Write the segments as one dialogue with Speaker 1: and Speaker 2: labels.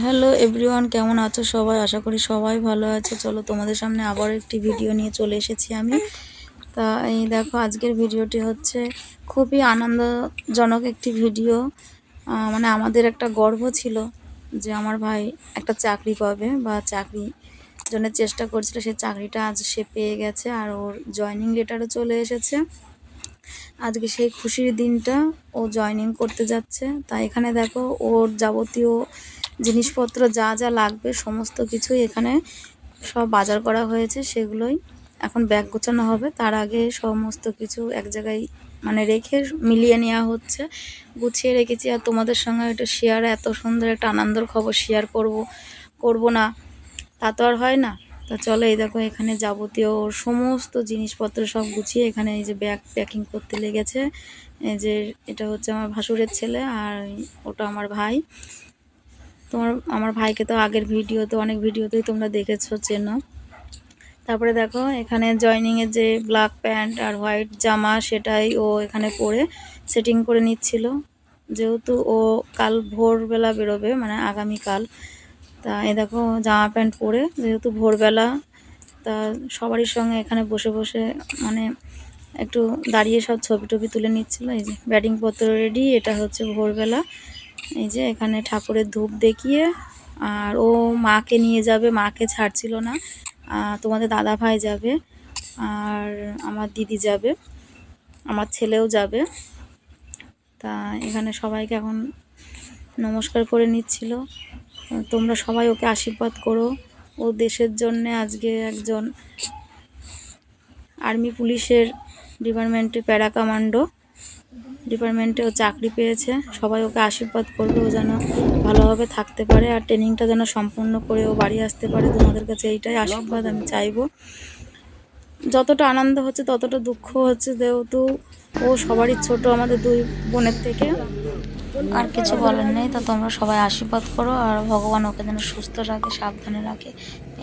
Speaker 1: Hello everyone, কেমন আছো সবাই? আশা করি সবাই ভালো আছে। চলো তোমাদের সামনে আবার একটি ভিডিও নিয়ে চলে এসেছি আমি। তা এই দেখো, আজকের ভিডিওটি হচ্ছে খুবই আনন্দজনক একটি ভিডিও। মানে আমাদের একটা গর্ব ছিল যে আমার ভাই একটা চাকরি পাবে বা চাকরি জন্য চেষ্টা করছিল, সেই চাকরিটা আজ সে পেয়ে গেছে আর ওর জয়নিং লেটারও চলে এসেছে। আজকে সেই খুশির দিনটা, ও জয়নিং করতে যাচ্ছে। তাই এখানে দেখো ওর যাবতীয় জিনিসপত্র যা যা লাগবে সমস্ত কিছুই এখানে সব বাজার করা হয়েছে, সেগুলোই এখন ব্যাগ গোছানো হবে। তার আগে সমস্ত কিছু এক জায়গায় মানে রেখে মিলিয়ে নেওয়া হচ্ছে, গুছিয়ে রেখেছি। আর তোমাদের সঙ্গে একটা শেয়ার, এত সুন্দর একটা আনন্দের খবর শেয়ার করব না তা তো আর হয় না। তা চলো, এই দেখো এখানে যাবতীয় সমস্ত জিনিসপত্র সব গুছিয়ে এখানে এই যে ব্যাগ প্যাকিং করতে লেগেছে। এই যে এটা হচ্ছে আমার ভাসুরের ছেলে আর ওটা আমার ভাই। আমার ভাইকে তো আগের ভিডিওতে, অনেক ভিডিওতেই তোমরা দেখেছো, চেনো। তারপরে দেখো এখানে জয়নিংয়ের যে ব্ল্যাক প্যান্ট আর হোয়াইট জামা, সেটাই ও এখানে পরে সেটিং করে নিচ্ছিল, যেহেতু ও কাল ভোরবেলা বেরোবে, মানে আগামীকাল। তা এই দেখো জামা প্যান্ট পরে, যেহেতু ভোরবেলা, তা সবারই সঙ্গে এখানে বসে বসে মানে একটু দাঁড়িয়ে সব ছবি টবি তুলে নিচ্ছিল। এই যে ব্যাটিংপত্র রেডি, এটা হচ্ছে ভোরবেলা। এই যে এখানে ঠাকুরের ধূপ দেখিয়ে, আর ও মাকে নিয়ে যাবে, মাকে ছাড়ছিল না। তোমাদের দাদা ভাই যাবে আর আমার দিদি যাবে, আমার ছেলেও যাবে। তা এখানে সবাইকে এখন নমস্কার করে নিচ্ছিল। তোমরা সবাই ওকে আশীর্বাদ করো। ও দেশের জন্যে আজকে একজন আর্মি পুলিশের ডিপার্টমেন্টে, প্যারা কমান্ডো ডিপার্টমেন্টে ও চাকরি পেয়েছে। সবাই ওকে আশীর্বাদ করবে, ও যেন ভালোভাবে থাকতে পারে আর ট্রেনিংটা যেন সম্পূর্ণ করে ও বাড়ি আসতে পারে। তোমাদের কাছে এইটাই আশীর্বাদ আমি চাইবো। যতটা আনন্দ হচ্ছে ততটা দুঃখ হচ্ছে, যেহেতু ও সবারই ছোট, আমাদের দুই বোনের থেকে। আর কিছু বলার নেই। তা তোমরা সবাই আশীর্বাদ করো আর ভগবান ওকে যেন সুস্থ রাখে, সাবধানে রাখে,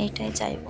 Speaker 1: এইটাই চাইবো।